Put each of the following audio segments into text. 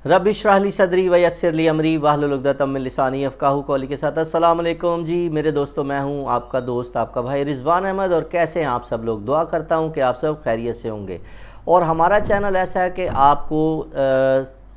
रब इश्रह ली सदरी व यस्सिर ली अमरी वाहलुल उक़दतम मिन लिसानी यफ़क़हू क़ौली के साथ अस्सलाम वालेकुम जी मेरे दोस्तों, मैं हूं आपका दोस्त आपका भाई रिज़वान अहमद। और कैसे हैं आप सब लोग? दुआ करता हूं कि आप सब खैरियत से होंगे। और हमारा चैनल ऐसा है कि आपको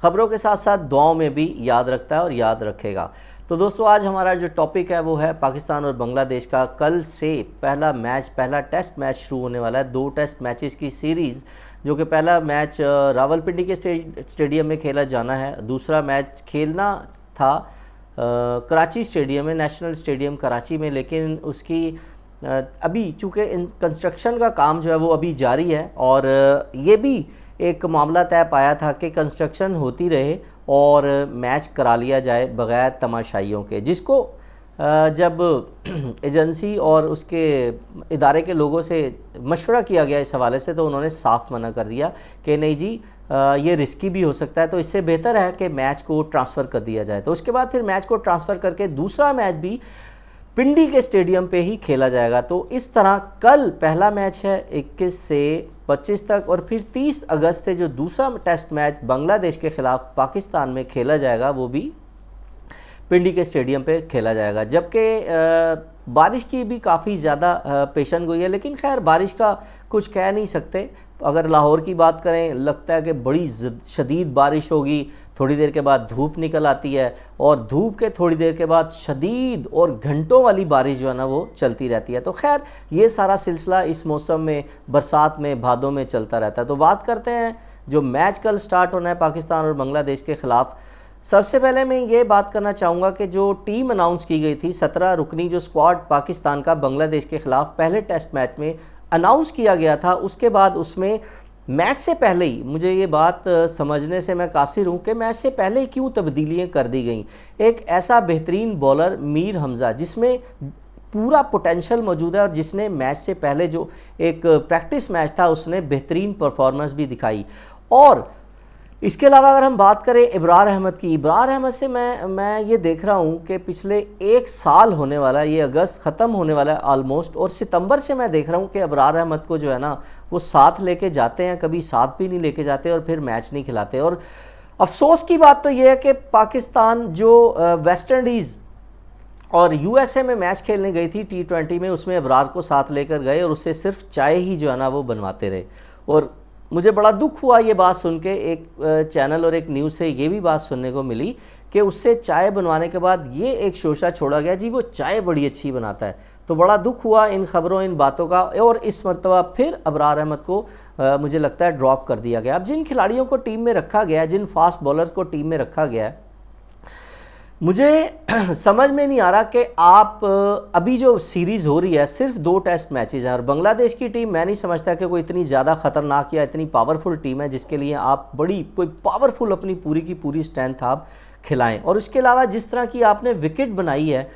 ख़बरों के साथ साथ दुआओं में भी याद रखता है और याद रखेगा। तो दोस्तों, आज हमारा जो टॉपिक है वो है पाकिस्तान और बांग्लादेश का कल से पहला टेस्ट मैच शुरू होने वाला है। 2 टेस्ट मैचेस की सीरीज़, जो कि पहला मैच रावलपिंडी के स्टेडियम में खेला जाना है। दूसरा मैच खेलना था कराची स्टेडियम में, नेशनल स्टेडियम कराची में, लेकिन उसकी अभी चूँकि कंस्ट्रक्शन का काम जो है वो अभी जारी है और ये भी एक मामला तय पाया था कि कंस्ट्रक्शन होती रहे और मैच करा लिया जाए बग़ैर तमाशाइयों के, जिसको जब एजेंसी और उसके इदारे के लोगों से मशवरा किया गया इस हवाले से, तो उन्होंने साफ मना कर दिया कि नहीं जी, ये रिस्की भी हो सकता है, तो इससे बेहतर है कि मैच को ट्रांसफ़र कर दिया जाए। तो उसके बाद फिर मैच को ट्रांसफ़र करके दूसरा मैच भी पिंडी के स्टेडियम पे ही खेला जाएगा। तो इस तरह कल पहला मैच है 21 से 25 तक, और फिर 30 अगस्त से जो दूसरा टेस्ट मैच बांग्लादेश के ख़िलाफ़ पाकिस्तान में खेला जाएगा वो भी पिंडी के स्टेडियम पे खेला जाएगा। जबकि बारिश की भी काफ़ी ज़्यादा पेशन गोई है, लेकिन खैर बारिश का कुछ कह नहीं सकते। अगर लाहौर की बात करें, लगता है कि बड़ी शदीद बारिश होगी, थोड़ी देर के बाद धूप निकल आती है और धूप के थोड़ी देर के बाद शदीद और घंटों वाली बारिश जो है ना वो चलती रहती है। तो खैर ये सारा सिलसिला इस मौसम में, बरसात में, भादों में चलता रहता है। तो बात करते हैं जो मैच कल स्टार्ट होना है पाकिस्तान और बांग्लादेश के ख़िलाफ़। सबसे पहले मैं ये बात करना चाहूँगा कि जो टीम अनाउंस की गई थी, 17 रुकनी जो स्क्वाड पाकिस्तान का बांग्लादेश के ख़िलाफ़ पहले टेस्ट मैच में अनाउंस किया गया था, उसके बाद उसमें मैच से पहले ही मुझे ये बात समझने से मैं कासिर हूँ कि मैच से पहले क्यों तब्दीलियाँ कर दी गई। एक ऐसा बेहतरीन बॉलर मीर हमज़ा, जिसमें पूरा पोटेंशल मौजूद है और जिसने मैच से पहले जो एक प्रैक्टिस मैच था उसने बेहतरीन परफॉर्मेंस भी दिखाई। और इसके अलावा अगर हम बात करें इब्रार अहमद की, इब्रार अहमद से मैं ये देख रहा हूँ कि पिछले 1 साल होने वाला है, ये अगस्त ख़त्म होने वाला है ऑलमोस्ट, और सितंबर से मैं देख रहा हूँ कि इब्रार अहमद को जो है ना वो साथ लेके जाते हैं, कभी साथ भी नहीं लेके जाते और फिर मैच नहीं खिलाते। और अफसोस की बात तो ये है कि पाकिस्तान जो वेस्ट इंडीज़ और यूएसए में मैच खेलने गई थी T20 में, उसमें इब्रार को साथ लेकर गए और उससे सिर्फ चाय ही जो है ना वो बनवाते रहे। और मुझे बड़ा दुख हुआ ये बात सुन के, एक चैनल और एक न्यूज़ से ये भी बात सुनने को मिली कि उससे चाय बनवाने के बाद ये एक शोशा छोड़ा गया जी वो चाय बड़ी अच्छी बनाता है। तो बड़ा दुख हुआ इन ख़बरों, इन बातों का। और इस मरतबा फिर इब्रार अहमद को मुझे लगता है ड्रॉप कर दिया गया। अब जिन खिलाड़ियों को टीम में रखा गया है, जिन फास्ट बॉलर्स को टीम में रखा गया है, मुझे समझ में नहीं आ रहा कि आप अभी जो सीरीज़ हो रही है सिर्फ 2 टेस्ट मैचेस हैं, और बांग्लादेश की टीम मैं नहीं समझता कि कोई इतनी ज़्यादा ख़तरनाक या इतनी पावरफुल टीम है जिसके लिए आप कोई पावरफुल अपनी पूरी की पूरी स्ट्रेंथ आप खिलाएं। और उसके अलावा जिस तरह की आपने विकेट बनाई है,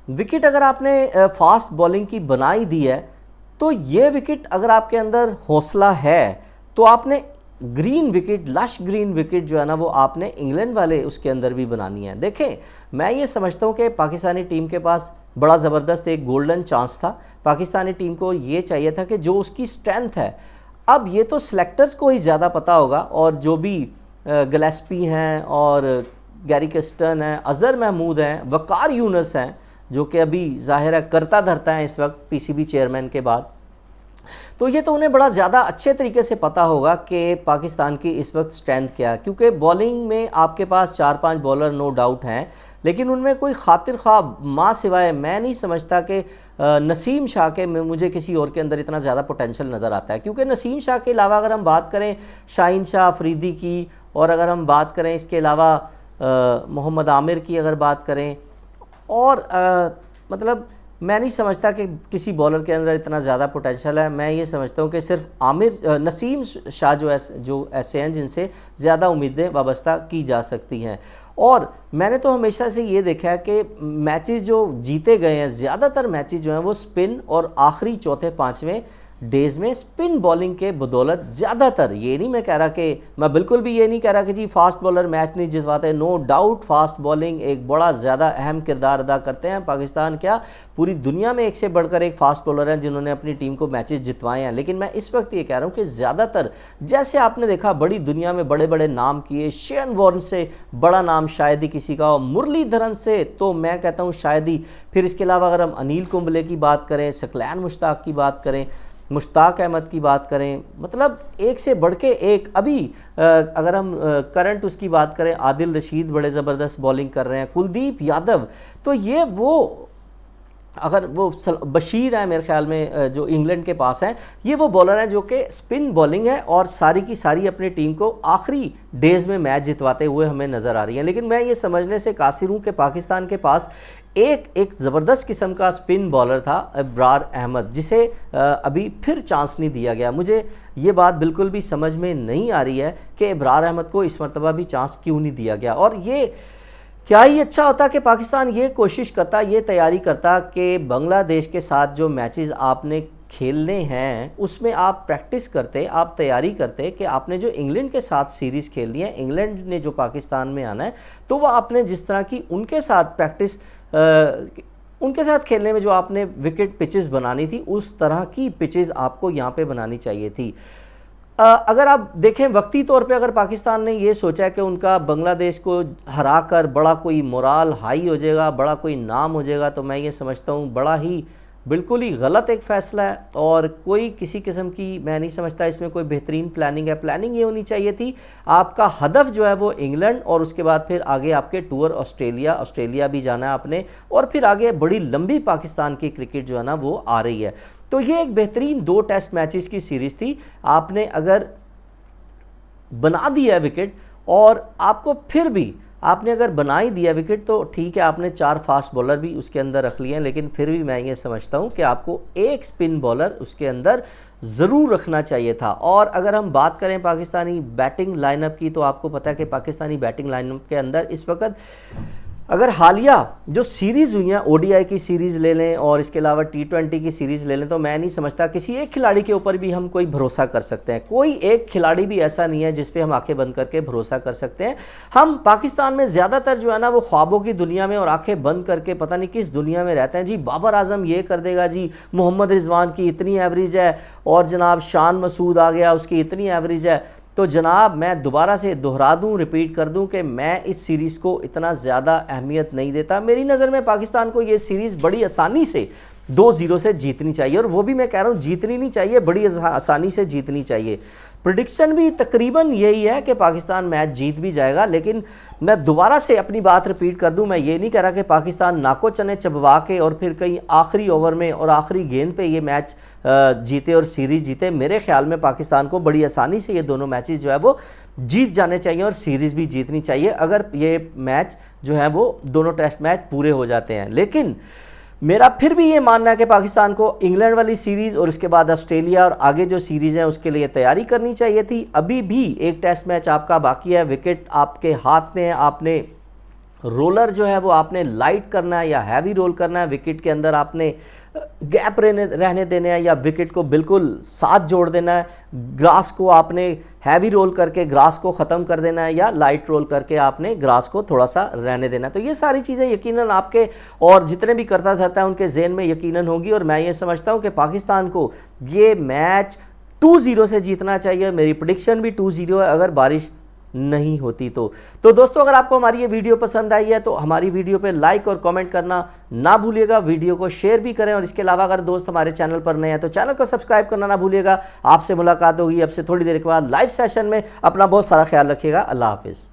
विकेट अगर आपने फास्ट बॉलिंग की बनाई दी है, तो ये विकेट अगर आपके अंदर हौसला है तो आपने green wicket, lush green wicket जो है ना वो आपने इंग्लैंड वाले उसके अंदर भी बनानी है। देखें, मैं ये समझता हूँ कि पाकिस्तानी टीम के पास बड़ा ज़बरदस्त एक गोल्डन चांस था। पाकिस्तानी टीम को ये चाहिए था कि जो उसकी स्ट्रेंथ है, अब ये तो सिलेक्टर्स को ही ज़्यादा पता होगा, और जो भी गिलेस्पी हैं और गैरी किस्टन हैं, अज़हर महमूद हैं, वकार यूनुस हैं, जो कि अभी ज़ाहिर है करता धरता है इस वक्त पीसीबी चेयरमैन के बाद, तो ये तो उन्हें बड़ा ज़्यादा अच्छे तरीके से पता होगा कि पाकिस्तान की इस वक्त स्ट्रेंथ क्या है। क्योंकि बॉलिंग में आपके पास 4-5 बॉलर नो डाउट हैं, लेकिन उनमें कोई खातिर ख्वाह माँ सिवाय मैं नहीं समझता कि नसीम शाह के में मुझे किसी और के अंदर इतना ज़्यादा पोटेंशियल नज़र आता है। क्योंकि नसीम शाह के अलावा अगर हम बात करें शाहीन शाह अफरीदी की, और अगर हम बात करें इसके अलावा मोहम्मद आमिर की अगर बात करें, और मतलब मैं नहीं समझता कि किसी बॉलर के अंदर इतना ज़्यादा पोटेंशियल है। मैं ये समझता हूँ कि सिर्फ नसीम शाह जो ऐसे हैं जिनसे ज़्यादा उम्मीदें वाबस्ता की जा सकती हैं। और मैंने तो हमेशा से ये देखा है कि मैचेस जो जीते गए हैं, ज़्यादातर मैचेस जो हैं वो स्पिन और आखिरी चौथे पाँचवें डेज़ में स्पिन बॉलिंग के बदौलत ज़्यादातर, ये नहीं मैं कह रहा कि, मैं बिल्कुल भी ये नहीं कह रहा कि जी फास्ट बॉलर मैच नहीं जितवाते, नो डाउट फास्ट बॉलिंग एक बड़ा ज़्यादा अहम किरदार अदा करते हैं। पाकिस्तान क्या पूरी दुनिया में एक से बढ़कर एक फास्ट बॉलर हैं जिन्होंने अपनी टीम को मैचेस जितवाए हैं। लेकिन मैं इस वक्त ये कह रहा हूँ कि ज़्यादातर, जैसे आपने देखा बड़ी दुनिया में बड़े बड़े नाम किए, शेन वॉर्न से बड़ा नाम शायद ही किसी का हो, मुरलीधरन से तो मैं कहता हूँ शायद ही, फिर इसके अलावा अगर हम अनिल कुंबले की बात करें, सकलैन मुश्ताक की बात करें, मुश्ताक अहमद की बात करें, मतलब एक से बढ़ के एक। अभी अगर हम करंट उसकी बात करें, आदिल रशीद बड़े ज़बरदस्त बॉलिंग कर रहे हैं, कुलदीप यादव, तो ये वो, अगर वो बशीर है मेरे ख्याल में जो इंग्लैंड के पास हैं, ये वो बॉलर हैं जो कि स्पिन बॉलिंग है और सारी की सारी अपनी टीम को आखिरी डेज़ में मैच जितवाते हुए हमें नज़र आ रही हैं। लेकिन मैं ये समझने से कासिर हूँ कि पाकिस्तान के पास एक ज़बरदस्त किस्म का स्पिन बॉलर था इब्रार अहमद, जिसे अभी फिर चांस नहीं दिया गया। मुझे ये बात बिल्कुल भी समझ में नहीं आ रही है कि इब्रार अहमद को इस मरतबा भी चांस क्यों नहीं दिया गया। और ये क्या ही अच्छा होता कि पाकिस्तान ये कोशिश करता, ये तैयारी करता कि बांग्लादेश के साथ जो मैचेस आपने खेलने हैं उसमें आप प्रैक्टिस करते, आप तैयारी करते कि आपने जो इंग्लैंड के साथ सीरीज़ खेलनी है, इंग्लैंड ने जो पाकिस्तान में आना है, तो वह आपने जिस तरह की उनके साथ प्रैक्टिस, उनके साथ खेलने में जो आपने विकेट पिचेस बनानी थी, उस तरह की पिचेस आपको यहाँ पे बनानी चाहिए थी। अगर आप देखें वक्ती तौर पे, अगर पाकिस्तान ने ये सोचा कि उनका बांग्लादेश को हरा कर बड़ा कोई मोराल हाई हो जाएगा, बड़ा कोई नाम हो जाएगा, तो मैं ये समझता हूँ बड़ा ही बिल्कुल ही गलत एक फ़ैसला है और कोई किसी किस्म की, मैं नहीं समझता इसमें कोई बेहतरीन प्लानिंग है। प्लानिंग ये होनी चाहिए थी, आपका हदफ जो है वो इंग्लैंड और उसके बाद फिर आगे आपके टूर ऑस्ट्रेलिया भी जाना है आपने, और फिर आगे बड़ी लंबी पाकिस्तान की क्रिकेट जो है ना वो आ रही है। तो ये एक बेहतरीन 2 टेस्ट मैचेस की सीरीज़ थी। आपने अगर बना दिया विकेट, और आपको फिर भी आपने अगर बना ही दिया विकेट, तो ठीक है, आपने 4 फास्ट बॉलर भी उसके अंदर रख लिए हैं, लेकिन फिर भी मैं ये समझता हूँ कि आपको एक स्पिन बॉलर उसके अंदर ज़रूर रखना चाहिए था। और अगर हम बात करें पाकिस्तानी बैटिंग लाइनअप की, तो आपको पता है कि पाकिस्तानी बैटिंग लाइनअप के अंदर इस वक्त, अगर हालिया जो सीरीज़ हुई हैं, ओडीआई की सीरीज़ ले लें और इसके अलावा T20 की सीरीज़ ले लें, तो मैं नहीं समझता किसी एक खिलाड़ी के ऊपर भी हम कोई भरोसा कर सकते हैं। कोई एक खिलाड़ी भी ऐसा नहीं है जिस पे हम आंखें बंद करके भरोसा कर सकते हैं। हम पाकिस्तान में ज़्यादातर जो है ना वो ख्वाबों की दुनिया में और आंखें बंद करके पता नहीं किस दुनिया में रहते हैं। जी बाबर आजम ये कर देगा, जी मोहम्मद रिजवान की इतनी एवरेज है, और जनाब शान मसूद आ गया उसकी इतनी एवरेज है। तो जनाब मैं दोबारा से दोहरा दूं, रिपीट कर दूं कि मैं इस सीरीज़ को इतना ज़्यादा अहमियत नहीं देता। मेरी नज़र में पाकिस्तान को ये सीरीज़ बड़ी आसानी से 2-0 से जीतनी चाहिए, और वो भी मैं कह रहा हूँ जीतनी नहीं चाहिए, बड़ी आसानी से जीतनी चाहिए। प्रेडिक्शन भी तकरीबन यही है कि पाकिस्तान मैच जीत भी जाएगा। लेकिन मैं दोबारा से अपनी बात रिपीट कर दूं, मैं ये नहीं कह रहा कि पाकिस्तान नाको चने चबवा के और फिर कहीं आखिरी ओवर में और आखिरी गेंद पे ये मैच जीते और सीरीज़ जीते। मेरे ख्याल में पाकिस्तान को बड़ी आसानी से ये दोनों मैचेस जो है वो जीत जाने चाहिए और सीरीज़ भी जीतनी चाहिए, अगर ये मैच जो है वो दोनों टेस्ट मैच पूरे हो जाते हैं। लेकिन मेरा फिर भी ये मानना है कि पाकिस्तान को इंग्लैंड वाली सीरीज़ और उसके बाद ऑस्ट्रेलिया और आगे जो सीरीज़ हैं उसके लिए तैयारी करनी चाहिए थी। अभी भी एक टेस्ट मैच आपका बाकी है, विकेट आपके हाथ में है, आपने रोलर जो है वो आपने लाइट करना है या हैवी रोल करना है, विकेट के अंदर आपने गैप रहने देने हैं या विकेट को बिल्कुल साथ जोड़ देना है, ग्रास को आपने हैवी रोल करके ग्रास को ख़त्म कर देना है या लाइट रोल करके आपने ग्रास को थोड़ा सा रहने देना है। तो ये सारी चीज़ें यकीनन आपके और जितने भी करता रहता है उनके जहन में यकीनन होगी, और मैं ये समझता हूँ कि पाकिस्तान को ये मैच 2-0 से जीतना चाहिए। मेरी प्रेडिक्शन भी 2-0 है अगर बारिश नहीं होती तो दोस्तों अगर आपको हमारी ये वीडियो पसंद आई है तो हमारी वीडियो पे लाइक और कमेंट करना ना भूलिएगा, वीडियो को शेयर भी करें, और इसके अलावा अगर दोस्त हमारे चैनल पर नए हैं तो चैनल को सब्सक्राइब करना ना भूलिएगा। आपसे मुलाकात होगी अब से थोड़ी देर के बाद लाइव सेशन में। अपना बहुत सारा ख्याल रखिएगा। अल्लाह हाफिज़।